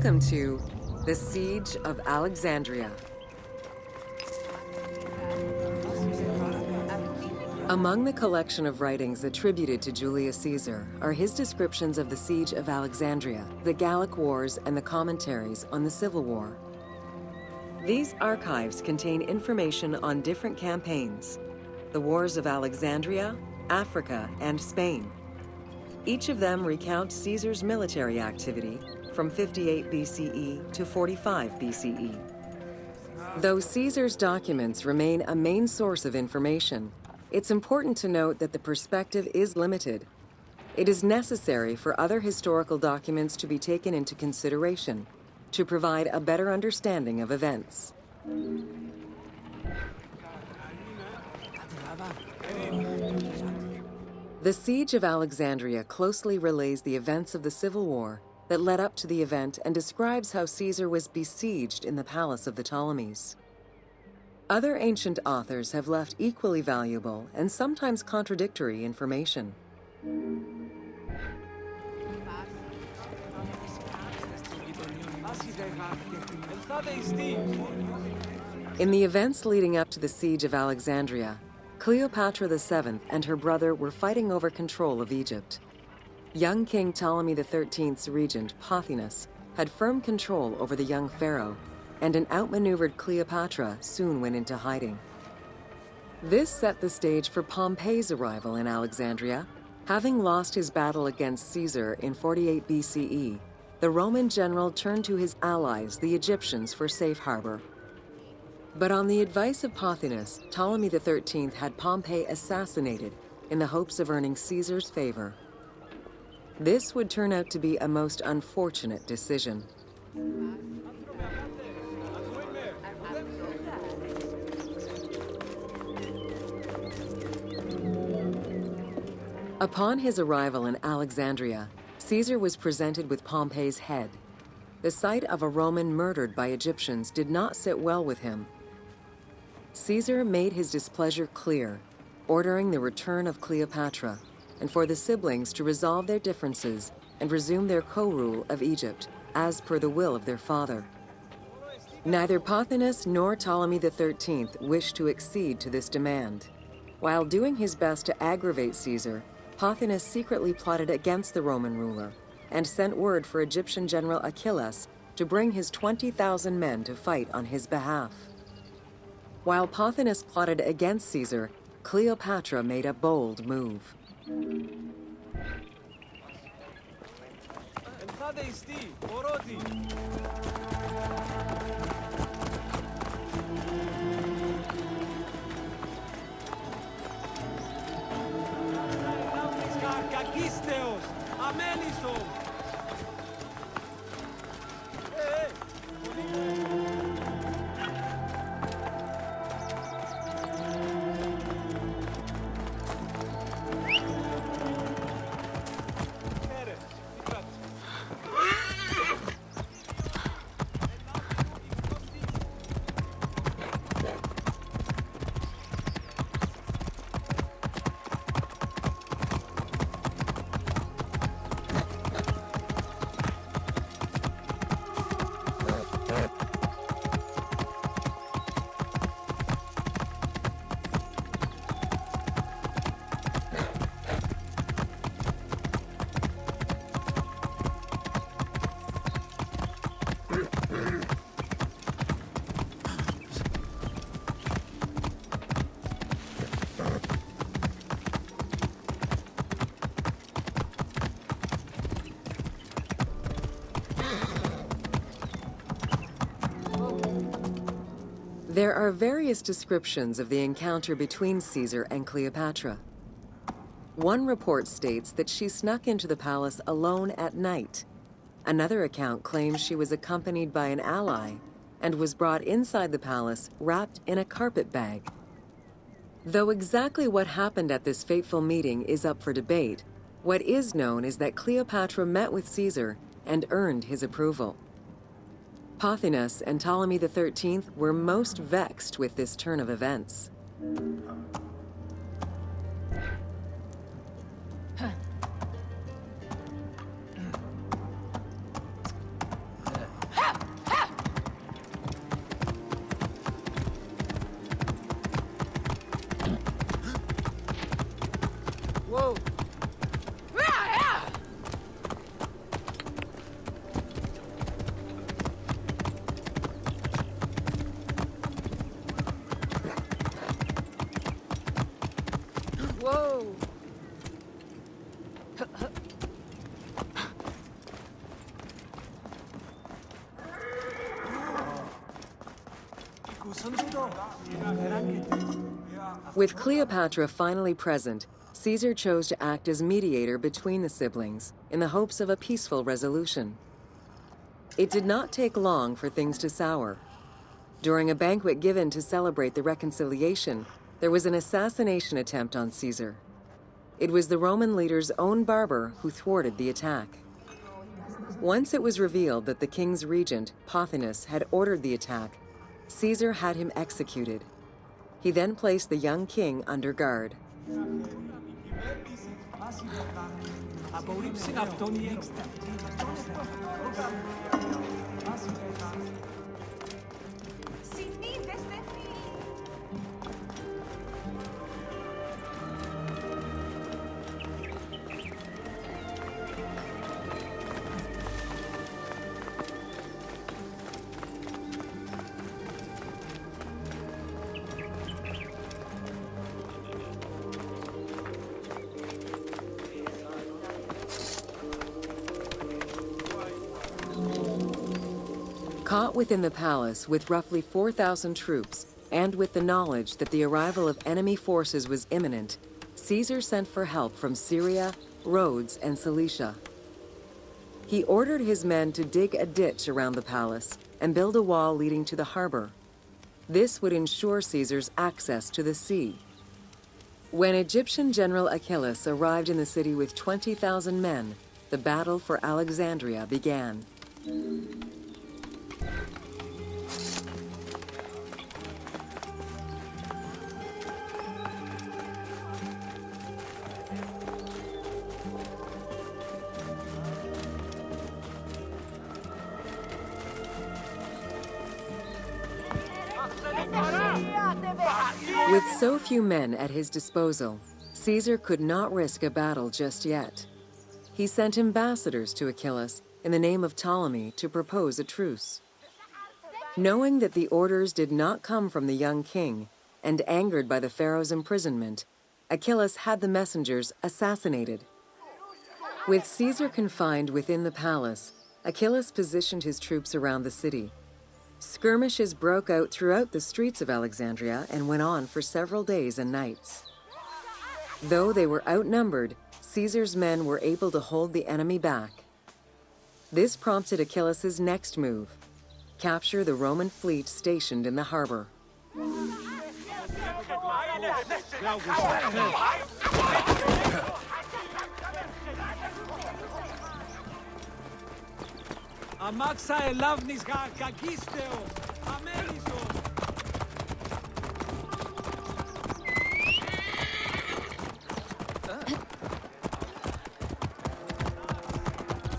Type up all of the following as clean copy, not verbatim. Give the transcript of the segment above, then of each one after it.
Welcome to the Siege of Alexandria. Among the collection of writings attributed to Julius Caesar are his descriptions of the Siege of Alexandria, the Gallic Wars, and the commentaries on the Civil War. These archives contain information on different campaigns, the wars of Alexandria, Africa, and Spain. Each of them recounts Caesar's military activity from 58 BCE to 45 BCE. Though Caesar's documents remain a main source of information, it's important to note that the perspective is limited. It is necessary for other historical documents to be taken into consideration to provide a better understanding of events. The Siege of Alexandria closely relays the events of the Civil War that led up to the event and describes how Caesar was besieged in the palace of the Ptolemies. Other ancient authors have left equally valuable and sometimes contradictory information. In the events leading up to the Siege of Alexandria, Cleopatra VII and her brother were fighting over control of Egypt. Young King Ptolemy XIII's regent, Pothinus, had firm control over the young pharaoh, and an outmaneuvered Cleopatra soon went into hiding. This set the stage for Pompey's arrival in Alexandria. Having lost his battle against Caesar in 48 BCE, the Roman general turned to his allies, the Egyptians, for safe harbor. But on the advice of Pothinus, Ptolemy XIII had Pompey assassinated in the hopes of earning Caesar's favor. This would turn out to be a most unfortunate decision. Upon his arrival in Alexandria, Caesar was presented with Pompey's head. The sight of a Roman murdered by Egyptians did not sit well with him. Caesar made his displeasure clear, ordering the return of Cleopatra, and for the siblings to resolve their differences and resume their co-rule of Egypt, as per the will of their father. Neither Pothinus nor Ptolemy XIII wished to accede to this demand. While doing his best to aggravate Caesar, Pothinus secretly plotted against the Roman ruler and sent word for Egyptian general Achilles to bring his 20,000 men to fight on his behalf. While Pothinus plotted against Caesar, Cleopatra made a bold move. There are various descriptions of the encounter between Caesar and Cleopatra. One report states that she snuck into the palace alone at night. Another account claims she was accompanied by an ally and was brought inside the palace wrapped in a carpet bag. Though exactly what happened at this fateful meeting is up for debate, what is known is that Cleopatra met with Caesar and earned his approval. Pothinus and Ptolemy XIII were most vexed with this turn of events. With Cleopatra finally present, Caesar chose to act as mediator between the siblings in the hopes of a peaceful resolution. It did not take long for things to sour. During a banquet given to celebrate the reconciliation, there was an assassination attempt on Caesar. It was the Roman leader's own barber who thwarted the attack. Once it was revealed that the king's regent, Pothinus, had ordered the attack, Caesar had him executed. He then placed the young king under guard. Caught within the palace with roughly 4,000 troops, and with the knowledge that the arrival of enemy forces was imminent, Caesar sent for help from Syria, Rhodes, and Cilicia. He ordered his men to dig a ditch around the palace and build a wall leading to the harbor. This would ensure Caesar's access to the sea. When Egyptian General Achilles arrived in the city with 20,000 men, the battle for Alexandria began. With so few men at his disposal, Caesar could not risk a battle just yet. He sent ambassadors to Achilles in the name of Ptolemy to propose a truce. Knowing that the orders did not come from the young king, and angered by the pharaoh's imprisonment, Achilles had the messengers assassinated. With Caesar confined within the palace, Achilles positioned his troops around the city. Skirmishes broke out throughout the streets of Alexandria and went on for several days and nights. Though they were outnumbered, Caesar's men were able to hold the enemy back. This prompted Achilles' next move: capture the Roman fleet stationed in the harbor. Αμάξα ελάβνης κακίστεως, αμέρισος.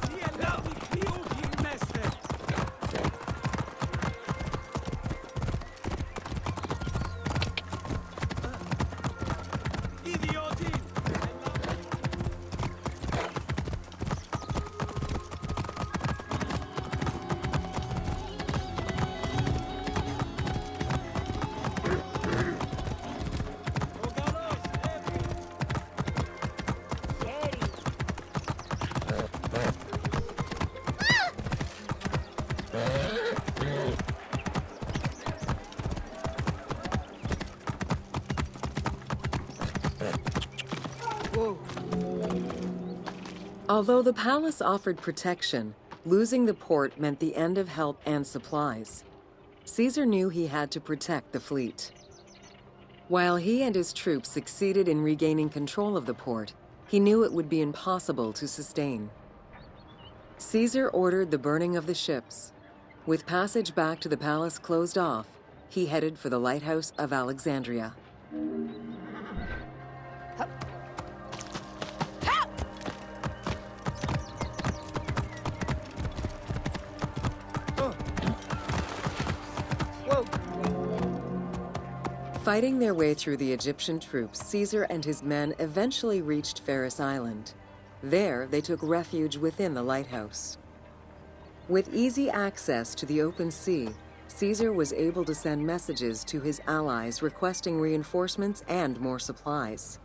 Τι ελάβνη ποιού γυρνέστε. Ιδιώτη. Although the palace offered protection, losing the port meant the end of help and supplies. Caesar knew he had to protect the fleet. While he and his troops succeeded in regaining control of the port, he knew it would be impossible to sustain. Caesar ordered the burning of the ships. With passage back to the palace closed off, he headed for the lighthouse of Alexandria. Fighting their way through the Egyptian troops, Caesar and his men eventually reached Pharos Island. There, they took refuge within the lighthouse. With easy access to the open sea, Caesar was able to send messages to his allies requesting reinforcements and more supplies.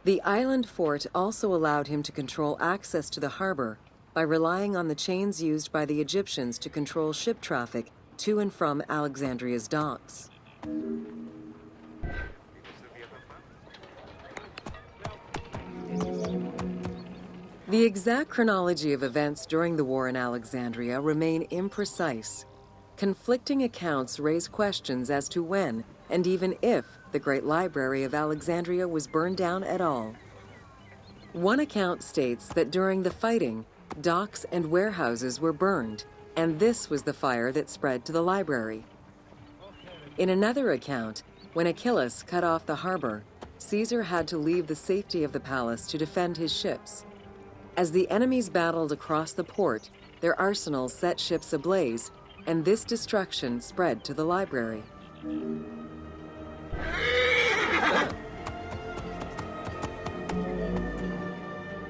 The island fort also allowed him to control access to the harbor by relying on the chains used by the Egyptians to control ship traffic to and from Alexandria's docks. The exact chronology of events during the war in Alexandria remain imprecise. Conflicting accounts raise questions as to when, and even if, the Great Library of Alexandria was burned down at all. One account states that during the fighting, docks and warehouses were burned, and this was the fire that spread to the library. In another account, when Achilles cut off the harbor, Caesar had to leave the safety of the palace to defend his ships. As the enemies battled across the port, their arsenals set ships ablaze, and this destruction spread to the library.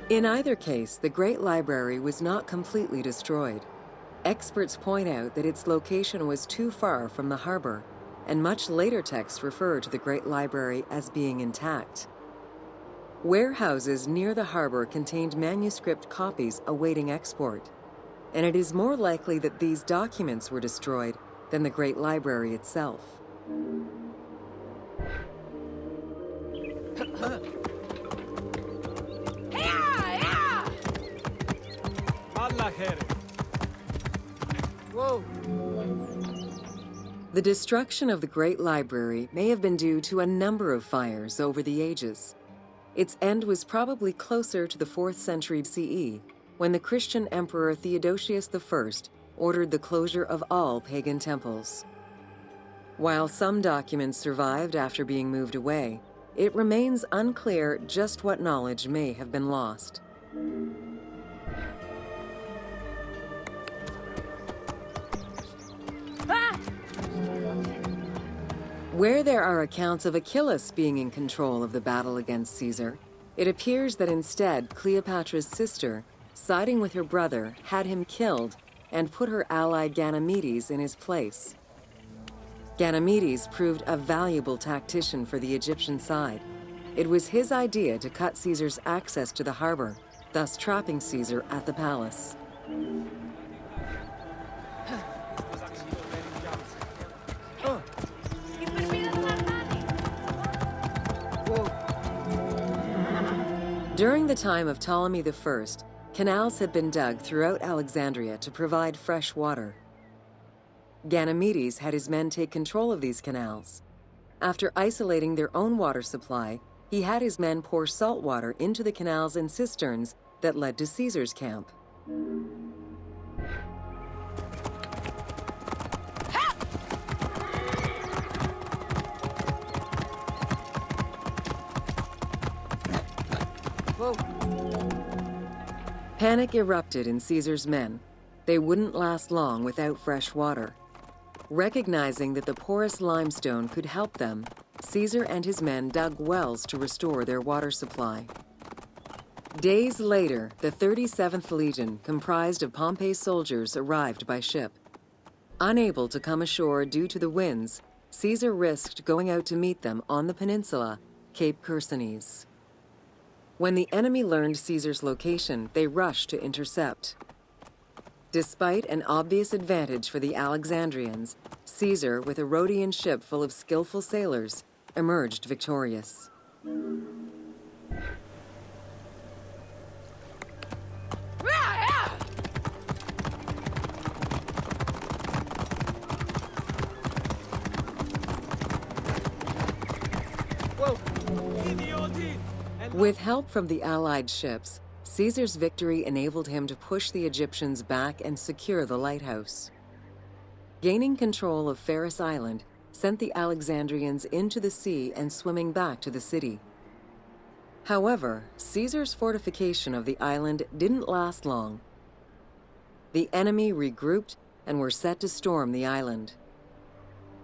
In either case, the Great Library was not completely destroyed. Experts point out that its location was too far from the harbor, and much later texts refer to the Great Library as being intact. Warehouses near the harbor contained manuscript copies awaiting export, and it is more likely that these documents were destroyed than the Great Library itself. Whoa. The destruction of the Great Library may have been due to a number of fires over the ages. Its end was probably closer to the 4th century CE, when the Christian Emperor Theodosius I ordered the closure of all pagan temples. While some documents survived after being moved away, it remains unclear just what knowledge may have been lost. Where there are accounts of Achilles being in control of the battle against Caesar, it appears that instead Cleopatra's sister, siding with her brother, had him killed and put her ally Ganymedes in his place. Ganymedes proved a valuable tactician for the Egyptian side. It was his idea to cut Caesar's access to the harbor, thus trapping Caesar at the palace. During the time of Ptolemy I, canals had been dug throughout Alexandria to provide fresh water. Ganymedes had his men take control of these canals. After isolating their own water supply, he had his men pour salt water into the canals and cisterns that led to Caesar's camp. Panic erupted in Caesar's men. They wouldn't last long without fresh water. Recognizing that the porous limestone could help them, Caesar and his men dug wells to restore their water supply. Days later, the 37th Legion, comprised of Pompey's soldiers, arrived by ship. Unable to come ashore due to the winds, Caesar risked going out to meet them on the peninsula, Cape Chersonese. When the enemy learned Caesar's location, they rushed to intercept. Despite an obvious advantage for the Alexandrians, Caesar, with a Rhodian ship full of skillful sailors, emerged victorious. With help from the Allied ships, Caesar's victory enabled him to push the Egyptians back and secure the lighthouse. Gaining control of Pharos Island sent the Alexandrians into the sea and swimming back to the city. However, Caesar's fortification of the island didn't last long. The enemy regrouped and were set to storm the island.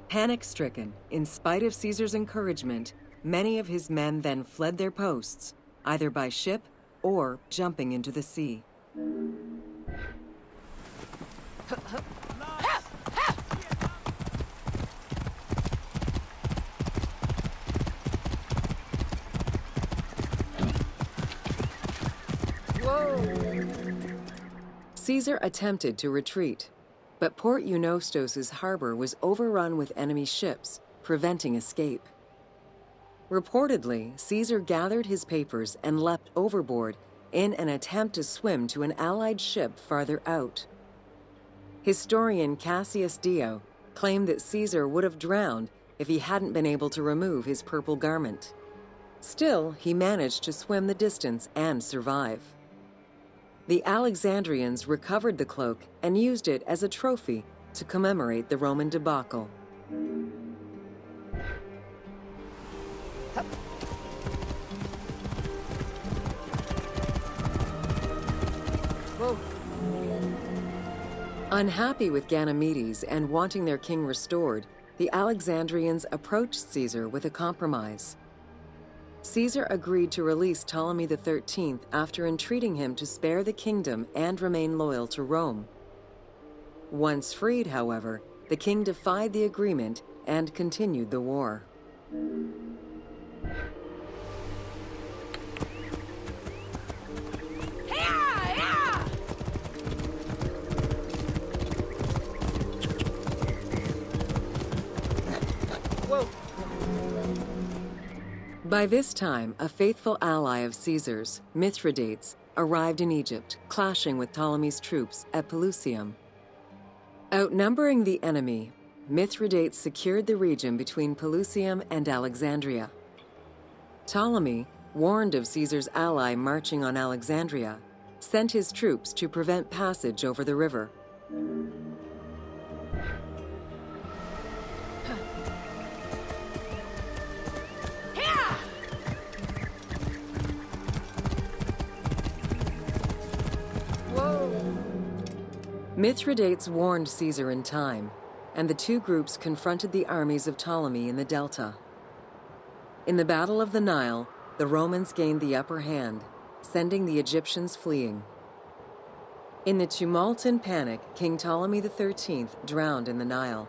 Panic-stricken, in spite of Caesar's encouragement, many of his men then fled their posts, either by ship or jumping into the sea. Caesar attempted to retreat, but Port Eunostos' harbor was overrun with enemy ships, preventing escape. Reportedly, Caesar gathered his papers and leapt overboard in an attempt to swim to an Allied ship farther out. Historian Cassius Dio claimed that Caesar would have drowned if he hadn't been able to remove his purple garment. Still, he managed to swim the distance and survive. The Alexandrians recovered the cloak and used it as a trophy to commemorate the Roman debacle. Whoa. Unhappy with Ganymedes and wanting their king restored, the Alexandrians approached Caesar with a compromise. Caesar agreed to release Ptolemy XIII after entreating him to spare the kingdom and remain loyal to Rome. Once freed, however, the king defied the agreement and continued the war. Whoa. By this time, a faithful ally of Caesar's, Mithridates, arrived in Egypt, clashing with Ptolemy's troops at Pelusium. Outnumbering the enemy, Mithridates secured the region between Pelusium and Alexandria. Ptolemy, warned of Caesar's ally marching on Alexandria, sent his troops to prevent passage over the river. Mithridates warned Caesar in time, and the two groups confronted the armies of Ptolemy in the Delta. In the Battle of the Nile, the Romans gained the upper hand, sending the Egyptians fleeing. In the tumult and panic, King Ptolemy XIII drowned in the Nile.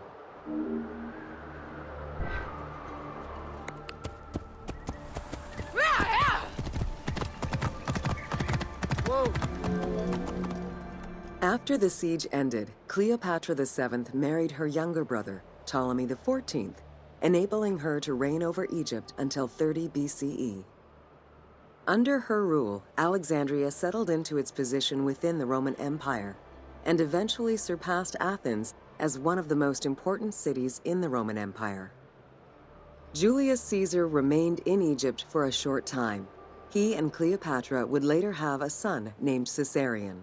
Whoa. After the siege ended, Cleopatra VII married her younger brother, Ptolemy XIV, enabling her to reign over Egypt until 30 BCE. Under her rule, Alexandria settled into its position within the Roman Empire and eventually surpassed Athens as one of the most important cities in the Roman Empire. Julius Caesar remained in Egypt for a short time. He and Cleopatra would later have a son named Caesarion.